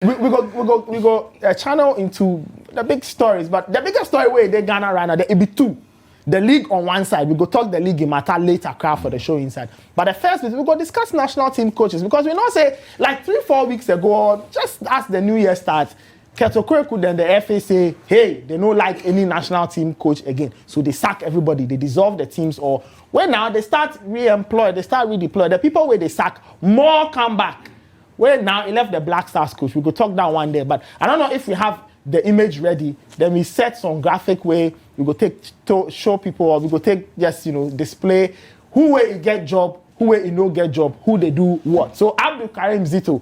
We go channel into the big stories, but the biggest story where they Ghana right now, it be two. The league on one side, we go talk the league in matter later, crowd for the show inside. But the first is we go discuss national team coaches because we know say like 3-4 weeks ago, just as the new year starts, Kurt Okraku then the FA say, hey, they don't like any national team coach again, so they sack everybody, they dissolve the teams, or when now they start re-employ, they start redeploy. The people where they sack more come back. Well, now he left the Black Stars coach. We could talk that one day, but I don't know if we have the image ready. Then we set some graphic way. We go take to show people, or we go take just display who will get job, who will no get job, who they do what. So Abdul Karim Zito,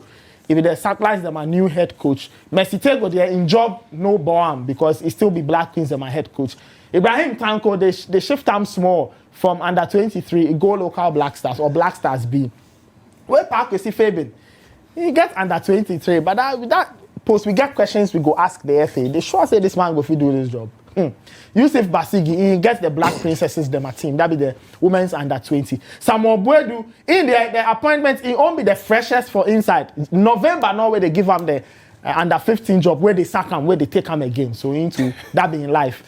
if they satellize them a new head coach, Messi Tego they in job no bomb because it still be Black Queens and my head coach. Ibrahim Tanko they shift them small from under 23, it go local Black Stars or Black Stars B. Where Park we see Fabian. He gets under 23, but with that post, we get questions, we go ask the FA. They sure say this man go fit do this job. Yusuf Basigi, he gets the Black Princesses, them a team. That be the women's under 20. Samuel Buedu, in the appointment, he won't be the freshest for inside. November, now where they give him the under 15 job, where they sack him, where they take him again. So into that being life.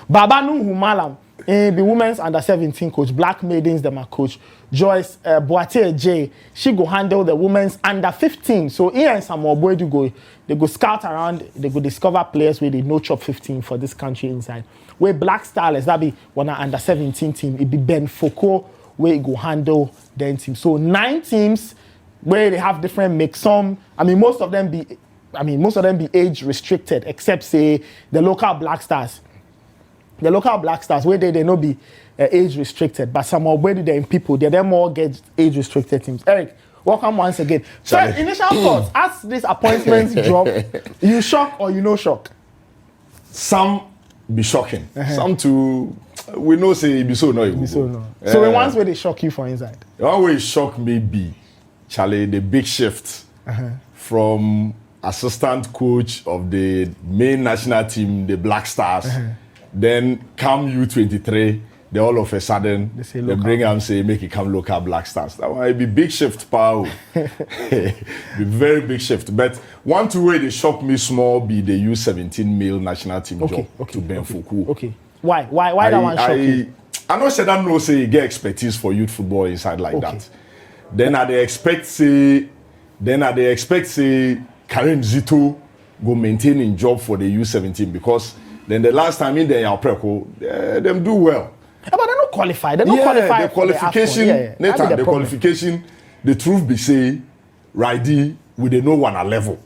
Babanu Humalam, the women's under 17 coach, Black Maidens, them a coach. Joyce Boatier J, she go handle the women's under 15. So here and Samuel Buedu they go scout around, they go discover players where they know top 15 for this country inside. Where Black Stars, that be one under 17 team, it be Ben Foucault where he go handle then team. So 9 teams where they have different mix. Most of them be age restricted, except say the local Black Stars. The local Black Stars, where they no be age restricted, but some of where they people, they more get age restricted teams. Eric, welcome once again. So initial thoughts, as this appointments drop, you shock or you no shock? Some be shocking. Some too, we know say it be so no. So the ones where they shock you for inside? The one where it shock me be, Charlie, the big shift from assistant coach of the main national team, the Black Stars, then come U23, they all of a sudden they bring them say make it come local Black Stars. That one be big shift, pal. Be very big shift. But one two way they shock me small be the U17 male national team job to Ben Foucault. Okay. Why that one shock you? I know say that no say you get expertise for youth football inside like that. Then I they expect say Karim Zito go maintaining job for the U17 because then the last time in there, them do well. Yeah, but they don't qualify. They don't qualify. The qualification, the qualification, the truth be say, Righty, we they know one a level.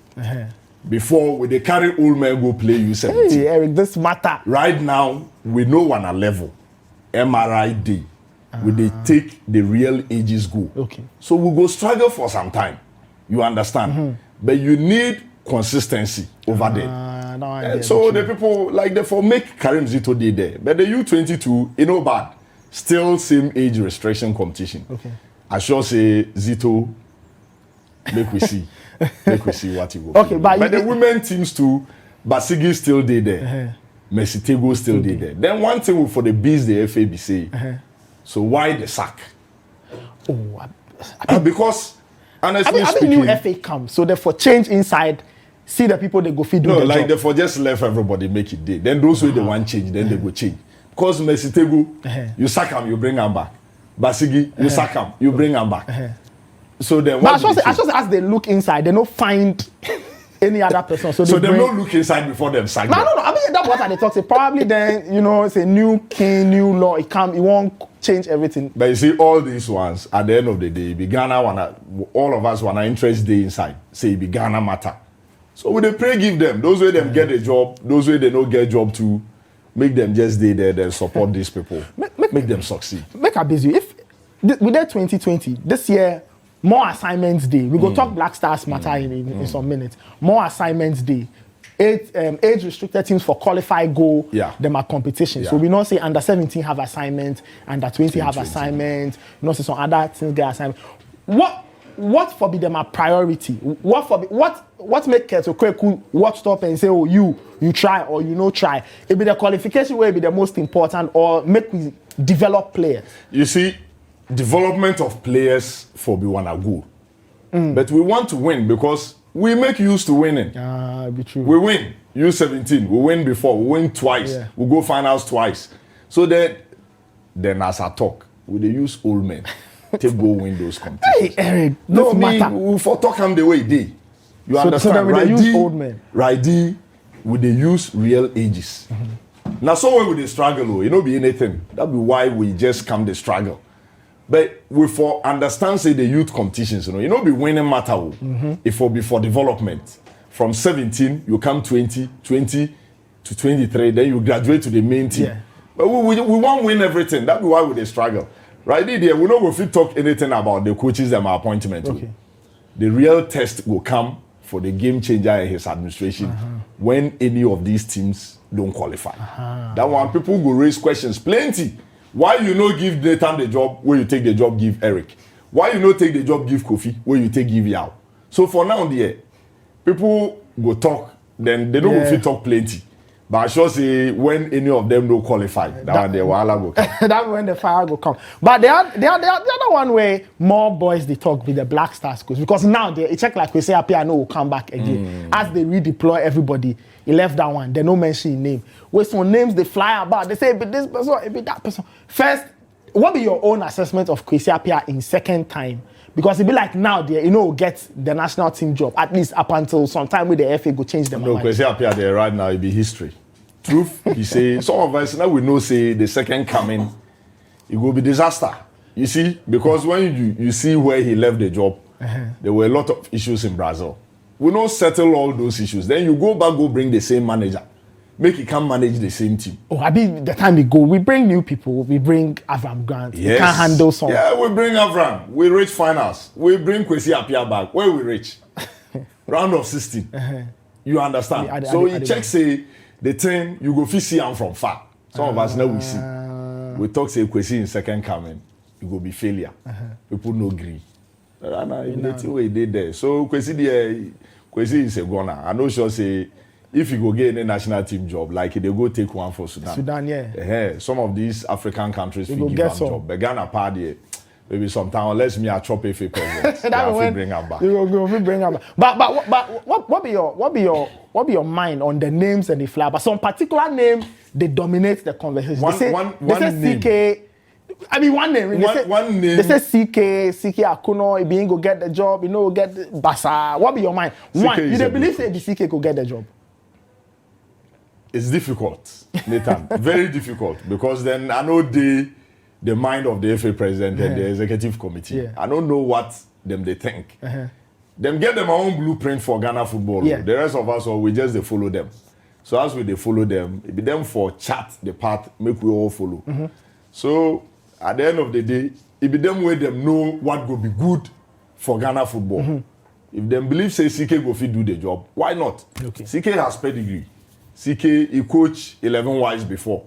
Before, we they carry old men go play U17. Hey, Eric, this matter. Right now, we know one a level. MRI day. We they take the real ages go. Okay. So we go struggle for some time. You understand? But you need consistency over there. So the people like the for make Karim Zito did there, but the U22 bad, still same age restriction competition. Okay. I sure say Zito, make we see what he will. Okay, but the women teams too, Basigi still did there, Messi Tego still did there. Then one thing for the bees the FAB say, so why the sack? Because honestly speaking, new FA come, so therefore change inside. See the people they go feed do the like job. therefore just left everybody make it day. Then those who they want change, then they go change. Because Messi Tego, you sack him, you bring him back. Basigi, you sack him, you bring him back. So then what? But I just as they look inside, they don't find any other person. So they don't look inside before them sack. No. I mean that's what they talk. Say probably then it's a new king, new law. It won't change everything. But you see, all these ones at the end of the day, be Ghana all of us wanna interest day inside. Say be Ghana matter. So we they pray give them. Those way them get a job, those way they don't get job too. Make them just stay there, then support these people. Make them succeed. Make a busy. If we did 2020, this year, more assignments day. We go talk Black Stars matter in some minutes. More assignments day. Age restricted teams for qualify go. Them are competition. So we not say under 17 have assignment, under 20 have assignment. You know, say some other things get assignment. What for be them a priority? What make Kurt Okraku watch up and say, oh, you try or you no try? It be the qualification will be the most important, or make we develop players. You see, development of players for be one a good. But we want to win because we make used to winning. Be true. We win. U17, we win before, we win twice. Yeah. We go finals twice. So then as I talk, we dey use old men to go win those competitions. Hey, Eric, No, this me, matter. we for talk am the way they. You So understand? then we dey use old men. Righty, we dey use real ages. Now, somewhere we dey struggle, oh, it no be anything. That be why we just come the struggle. But we for understand say the youth competitions, you know be winning matter. Oh. It for be for development. From 17, you come 20 to 23, then you graduate to the main team. Yeah. But we won't win everything. That be why we dey struggle. Right there, we no go fit talk anything about the coaches and my appointment. Oh. Okay. The real test will come for the game changer in his administration when any of these teams don't qualify. That one, people go raise questions plenty. Why you no give Nathan the job where you take the job give Eric? Why you no take the job give Kofi where you take give Yao? So for now, there, people go talk, then they don't go fit talk plenty. But I sure say when any of them don't qualify, that one the wahala go come. That's when the fire go come. But the other one where more boys they talk with the Black Stars coach, because now they check like we say Appiah will come back again. As they redeploy everybody, he left that one. They no mention his name. Where some names they fly about, they say it be this person, it be that person. First, what be your own assessment of Kwesi Appiah in second time? Because it be like now they get the national team job at least up until sometime with the FA go change them. No, Kwesi Appiah there right now, it be history. Truth, he say, some of us now we know say the second coming, it will be disaster. You see, because when you see where he left the job, there were a lot of issues in Brazil. We don't settle all those issues. Then you go back, go bring the same manager. Make he can manage the same team. Oh, I mean, the time we go, we bring new people. We bring Avram Grant. Yes. We can't handle some. Yeah, we bring Avram. We reach finals. We bring Kwesi Appiah back. Where we reach? Round of 16. You understand? So he checks say the thing you go fit see am from far. Some of us now we see. We talk say Kwesi in second coming, it go be failure. People no agree. Way they there. So Kwesi is a goner. I know sure say if you go get any national team job, like they go take one for Sudan. Sudan, yeah. Some of these African countries will give get them some. job. But Ghana party, maybe sometime unless me a chop FA president, That will bring her back. You go bring her back. But what be your mind on the names and the flag? But some particular name they dominate the conversation. One they say CK. I mean one name. One name. They say CK Akuno. He being go get the job. You know get the Basa. What be your mind? One, you don't believe say the CK could get the job. It's difficult, Nathan. Very difficult because then I know the mind of the FA president and the executive committee. Yeah. I don't know what they think. Them get their own blueprint for Ghana football. Yeah. The rest of us, we just they follow them. So as they follow them, it be them for chat the path make we all follow. So at the end of the day, it be them where them know what go be good for Ghana football. If them believe say CK go fit do the job, why not? Okay. CK has pedigree. CK, he coached 11 Wives before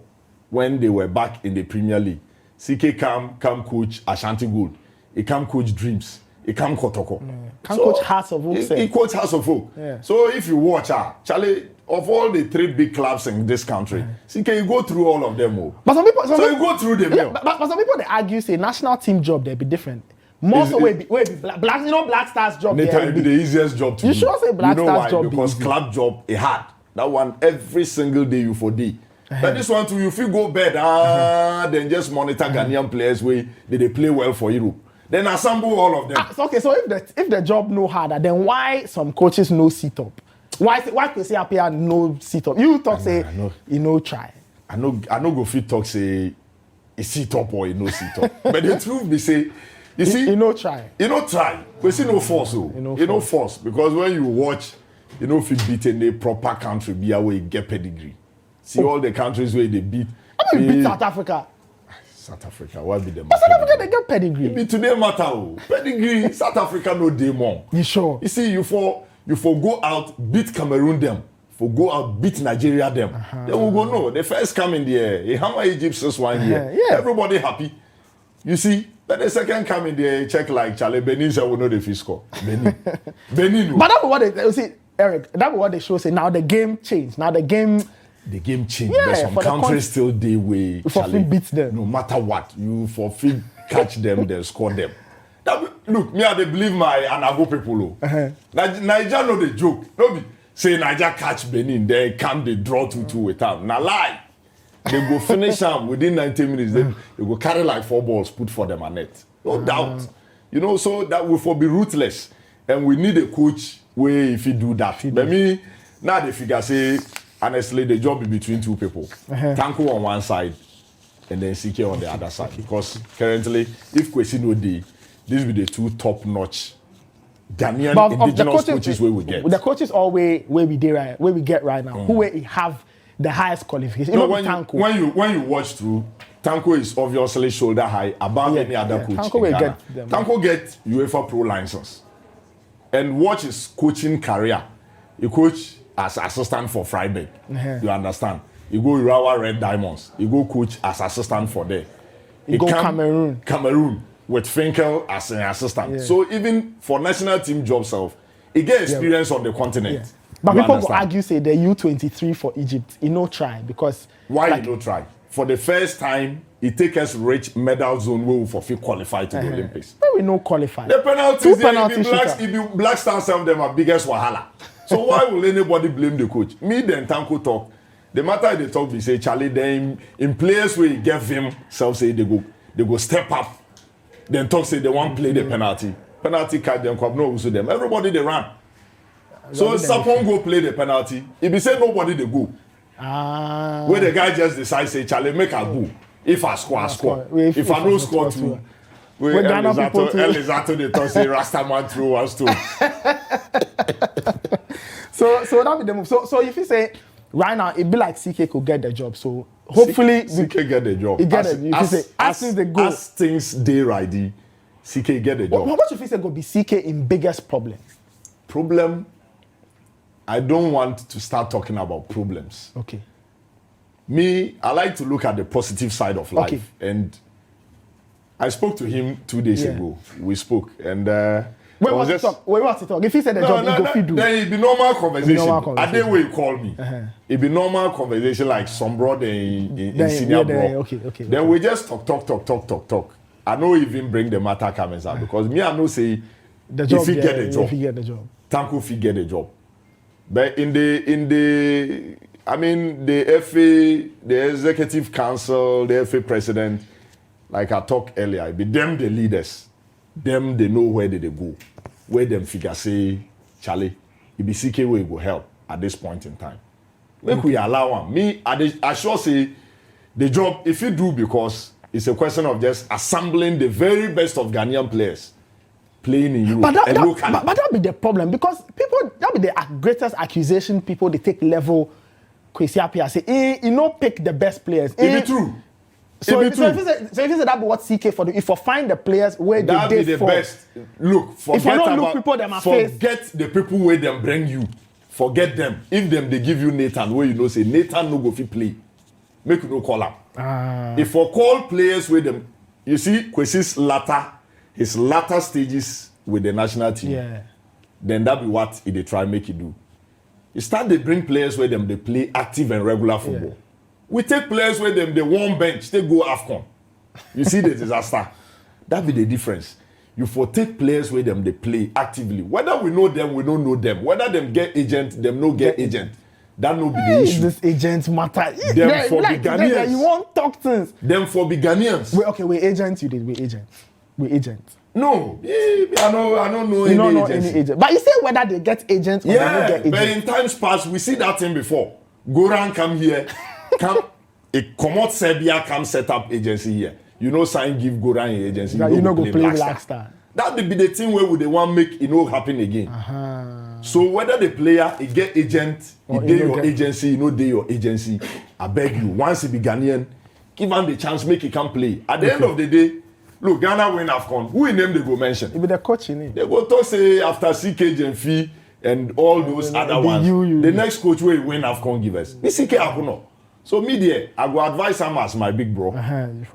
when they were back in the Premier League. CK come coach Ashanti Gold. He come coach Dreams. He come Kotoko. Coach Hearts of Oak. He coach Hearts of Oak. Yeah. So if you watch Charlie, of all the 3 big clubs in this country, CK, you go through all of them. But some people, you go through them. Yeah, but some people they argue say national team job they be different. More so where be black, Black Stars job. Nathan, it be the easiest job to do. You sure say Black you know Stars why? job Because easy. club job is hard. That one every single day you for day. But this one too, you feel go bed, then just monitor Ghanaian players where they play well for Europe. Then assemble all of them. Okay, so if the job no harder, then why some coaches no sit up? Why Kwesi Appiah no sit up? You talk say you no try. I know go fit talk say he sit up or he no sit up. But the truth be say, you see, you no try. You no try. Kwesi no force. You no force. Because when you watch, you know, if you beat in a proper country, be away get pedigree. See all the countries where they beat. I mean, beat South Africa. South Africa, what be them? But South Africa, they get pedigree. It be today matter. Pedigree, South Africa no day more. You sure? You see, you for go out, beat Cameroon them. For go out, beat Nigeria them. Then we go, no, the first come in the air. He hammer Egypt 6-1 here. Yeah. Everybody happy. You see, but the second come in there, check like Charlie Benin will know the fish score. Benin. But that's what they see, Eric. That's what they show. Say now the game changed. Now the game changed. Yeah, but some countries still they way. For beat them. No matter what, you for free catch them, then score them. Look, me I dey believe my Anago people. Niger no dey joke. No be say Niger catch Benin, then come they draw 2-2 with them. Na lie. They go finish them within 90 minutes. Then they go carry like 4 balls, put for them a net. No doubt. You know, so that will for be ruthless. And we need a coach where if he do that. But me, now the figure say, honestly, the job is between 2 people. Tanko on one side, and then CK on the other side. Because currently, if Kwesi no dey, these be the 2 top-notch Ghanaian indigenous coaches where we get. The coaches all where we get right now. Who we have the highest qualification. No, when you watch through, Tanko is obviously shoulder high above any other coach. Tanko in Ghana. get them. Tanko get UEFA Pro license. And watch his coaching career. He coach as assistant for Freiburg. You understand? He go Urawa Red Diamonds. He go coach as assistant for there. He go Cameroon with Finkel as an assistant. So even for national team job self, he get experience on the continent. But people go argue say the U23 for Egypt, he no try because why he no try? For the first time, he take us rich medal zone where we for qualify to the Olympics. But we no qualify. The penalties, if Black Stars some of them are biggest wahala. So why will anybody blame the coach? Me then Tanko talk. The matter they talk, we say Charlie. Then in players where he give him self say they go step up. Then talk say they want play the penalty. Penalty catch them come no also them. Everybody they run. So Sapon go play the penalty. If he say nobody they go. Where the guy just decide say Charlie make a go. If I score, I score. If I no score too. Where Elizato they talk say Rastaman through us too. So that be the move. So if you say right now it be like CK could get the job. So hopefully CK get the job. He get it. If you say as things dey ready, CK get the job. What if you say go be CK in biggest problem? I don't want to start talking about problems. Okay. Me, I like to look at the positive side of life. Okay. And I spoke to him 2 days ago. We spoke. And where was he talk? If he said the job, he go fit do. Then it be normal conversation. At the way you call me. It be normal conversation like some brother in senior bro. Okay. Then we just talk. I know even bring the matter comments out because me I know say the job, if he get the job. If he get the job. Tanko if he get the job. But in the FA, the executive council, the FA president, like I talked earlier, it be them the leaders. Them they know where they go. Where them figure say, Charlie, it be CK where go help at this point in time. Make we allow him. Me, I sure say the job, if you do because it's a question of just assembling the very best of Ghanaian players. Playing in Europe but that be the problem because people that be the greatest accusation people they take level Kwesi Appiah say you know pick the best players. It be true. So if you say that be what CK for do if you find the players where that they be the best. Look, if you don't look people them forget the people where them bring you. Forget them. If them they give you Nathan where you know say Nathan no go fit play. Make you no call up. If you call players with them, you see Kwesi's his latter stages with the national team, then that be what they try make it do. You start they bring players where them they play active and regular football. Yeah. We take players where them they warm bench, they go AFCON. You see the disaster. That be the difference. You for take players where them they play actively. Whether we know them, we don't know them. Whether them get agent, them no get agent. That no be the issue. This agent matter. Them for the Ghanaians. You won't talk things. Them for the Ghanaians. We agent. You did. We agent. No, I don't know any agent. But you say whether they get agents or they don't get agents. But in times past, we see that thing before. Goran come here, come out Serbia, come set up agency here. You know, sign give Goran an agency. You know go play Black Star. That would be the thing where they want make it no happen again. So whether the player he get agent, he dey your agency, you know dey your agency. I beg you, once he be Ghanaian, give him the chance, make he can play. At the end of the day. Look, Ghana win AFCON. Who in them they go mention? It be the coach in it. They go talk say after CK Jenfi and all those other ones. The next coach will win AFCON give us. This CK Akuno. So me there, I go advise him as my big bro.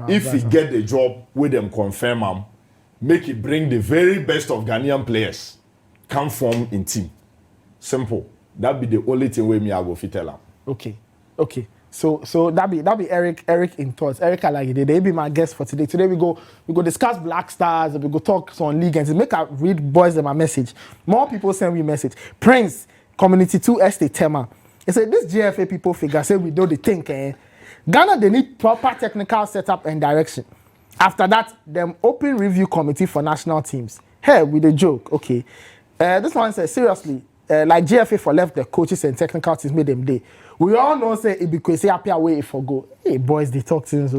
If he get the job, with them confirm him, make it bring the very best of Ghanaian players, come form in team. Simple. That be the only thing where me I go fit tell him. Okay. So that be Eric in thoughts. Eric Alagide, they be my guest for today. Today we go discuss Black Stars, we go talk on league and make I read boys them a message. More people send me message. Prince Community 2 Estate Tema. He said this GFA people figure say we do the think Ghana they need proper technical setup and direction. After that, them open review committee for national teams. Hey, with a joke, okay. This one says seriously, like GFA for left the coaches and technical teams made them day. We all know say it because say happy away for go. Hey boys, they talk things. So,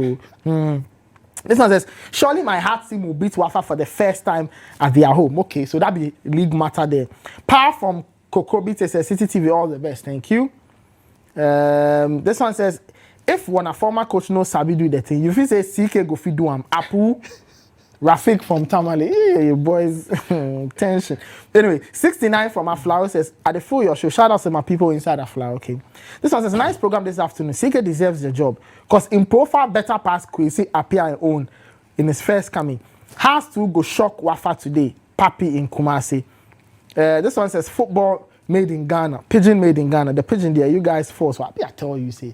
This one says surely my heart team will beat Wafa for the first time at their home. Okay, so that be league matter there. Power from Kokobi says City TV all the best. Thank you. This one says if one a former coach knows Sabi do the thing, you feel say CK go fit do Apu. Rafik from Tamale, hey boys, tension. Anyway, 69 from Aflao says, at the full your show, shout out to my people inside Aflao, okay. This one says, nice program this afternoon. CK deserves the job. Because in profile, better pass Kwesi appear and own in his first coming. Has to go shock Wafa today. Papi in Kumasi. This one says, football made in Ghana. Pigeon made in Ghana. The pigeon there, you guys force. What I tell you, say,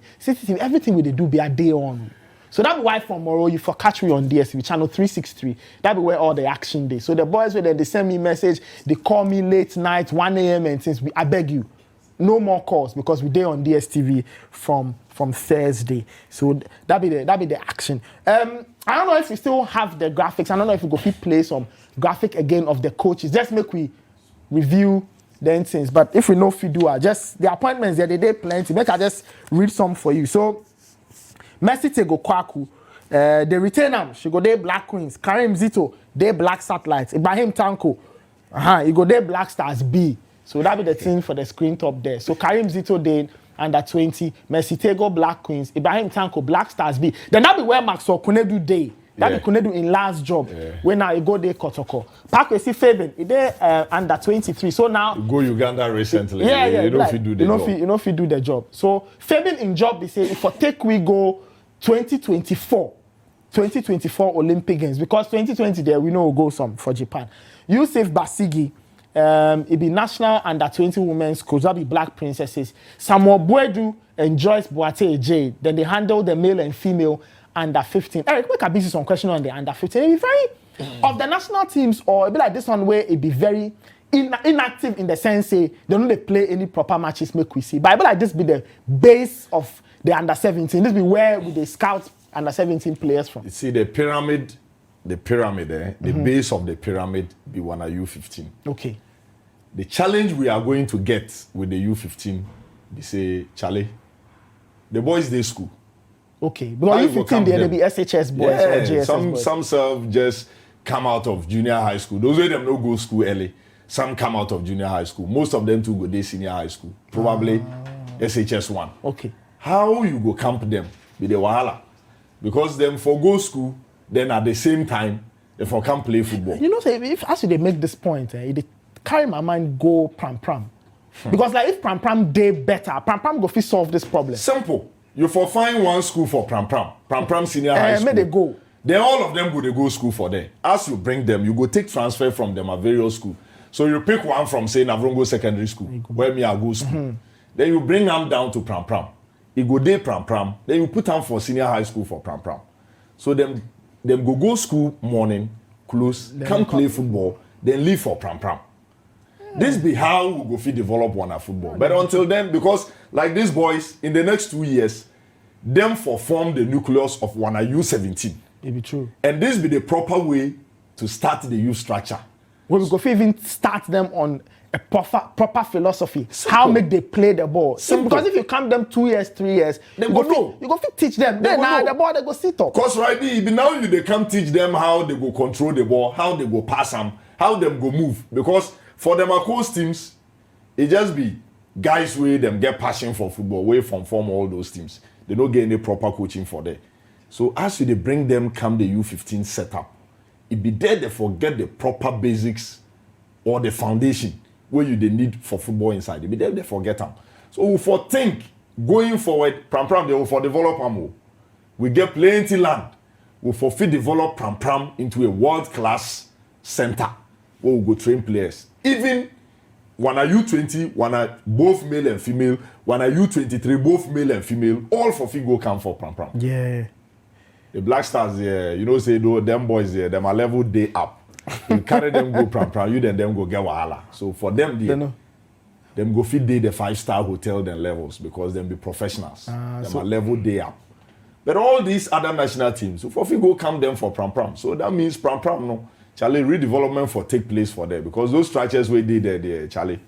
everything we do be a day on. So that's why tomorrow you for catch me on DSTV channel 363. That be where all the action day. So the boys where they send me message, they call me late night, 1 a.m. and since I beg you, no more calls because we day on DSTV from Thursday. So that be the action. I don't know if we still have the graphics. I don't know if we go play some graphic again of the coaches. Just make we review the things. But if we know if we do, just the appointments there, they plenty. Make I just read some for you. So. Messi go Kwaku. They retain them. She go there Black Queens. Karim Zito, they Black Satellites. Ibrahim Tanko, he go there Black Stars B. So that be the thing for the screen top there. So Karim Zito they under 20. Messi go Black Queens. Ibrahim Tanko Black Stars B. Then that be where Maxwell Kunedu day. That be Kunedu in last job. Yeah. When now you go there Kotoko. Parkwesi Fabian, they under 23. So now you go Uganda recently. Yeah. You don't fit do the job. You know if you do the job. So Fabian in job they say if for take we go 2024 Olympic Games because 2020 there we know we'll go some for Japan. Yusuf Basigi, it be national under 20 women's coach. That be Black Princesses. Samuel Buedu and Joyce Boate Jade. Then they handle the male and female under 15. Eric, make a busy some question on the under 15. It be very of the national teams or it be like this one where it be very inactive in the sense say they don't play any proper matches. Make we see, but I be like this be the base of the under 17. This be where we the scout under 17 players from. You see the pyramid, the base of the pyramid be one of U15. Okay. The challenge we are going to get with the U15, they say, Charlie, the boys they school. Okay. Because U15 they be SHS boys or JSS boys. Some self just come out of junior high school. Those of them no go school early. Some come out of junior high school. Most of them too go they senior high school. Probably SHS 1. Okay. How you go camp them be the wahala because them for go school then at the same time they for come play football. You know, say if as they make this point, they carry my mind go pram because like if pram day better, pram go fit solve this problem. Simple. You for find one school for pram senior high school. May they go. Then all of them go they go school for them. As you bring them, you go take transfer from them at various school. So you pick one from say Navrongo Secondary School where me I go school. Then you bring them down to pram. You go there pram, then you put them for senior high school for pram. So them go school morning, close, come play football, then leave for pram. This be how we go fit develop one at football. But until then, because like these boys, in the next 2 years, them for form the nucleus of one at U17. It be true. And this be the proper way to start the youth structure. Well, we go fit even start them on a proper philosophy. Simple. How make they play the ball? Simple. Because if you camp them 2 years, 3 years, you go fit teach them. Then the ball they go sit up. Because right now they can't teach them how they go control the ball, how they go pass them, how them go move. Because for them coach teams, it just be guys where them get passion for football, away from form all those teams. They don't get any proper coaching for them. So as they bring them come the U15 setup, it be there they forget the proper basics or the foundation where you they need for football inside. It be there they forget them. So we for think going forward, pram they will for develop them. We get plenty land. We for fit develop pram into a world-class center where we go train players. Even one are U20, one are both male and female, one are U23, both male and female, all for Figo come for Pram Pram. Yeah. The Black Stars, you know, say them boys, them are level day up. You carry them go Pram Pram, you then them go get wahala. So for them, them go feed the 5-star hotel then levels because them be professionals. Them are level day up. But all these other national teams, so for Figo come them for Pram Pram. So that means Pram Pram, no. Charlie, redevelopment for take place for them because those structures we did there, Charlie,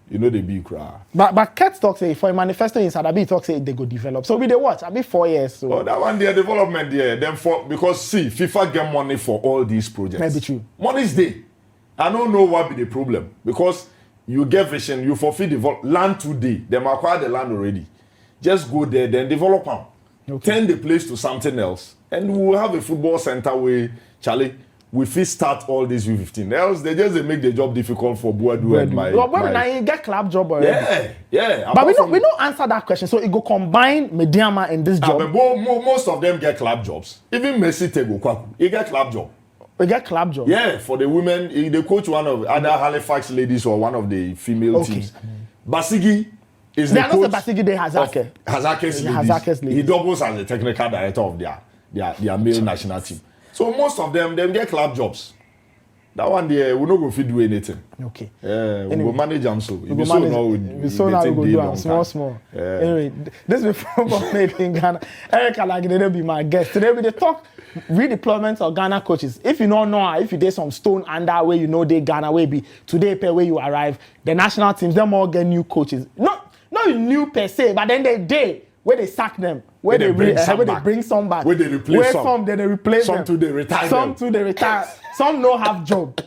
you know they be cry. But Kets talk say for a manifesto inside, Abi talk say they go develop. So we they watch. Abi 4 years. So oh, that one their development there. Them for because see, FIFA get money for all these projects. Maybe true. Money's there. I don't know what be the problem because you get vision, you forfeit develop land today. Them acquire the land already. Just go there, then develop them. Okay. Turn the place to something else, and we'll have a football center where Charlie. We fit start all these U15. Else they just make the job difficult for Boadu and my. Well, now you get club job already. Yeah. But we don't answer that question. So it go combine Mediama in this job. But most of them get club jobs. Even Messi Tego Kwaku, he get club job. We get club job. Yeah, for the women, they coach one of other Halifax ladies or one of the female teams. Basigi is the coach. They are not the Basigi, they Hazake. Hazake's ladies. He doubles as the technical director of their male national team. So most of them get club jobs. That one there, we no go fit do anything. Okay. We go manage them so. We go do them small. Anyway, this is football made in Ghana. Eric Alagide will be my guest. Today we talk redeployment of Ghana coaches. If you don't know, if you did some stone under where you know they Ghana where be today per where you arrive, the national teams them all get new coaches. Not new per se, but then they where they sack them, where they bring some back, where they replace some, then they replace some them. Some to they retire. Some to they retire. Some no have job.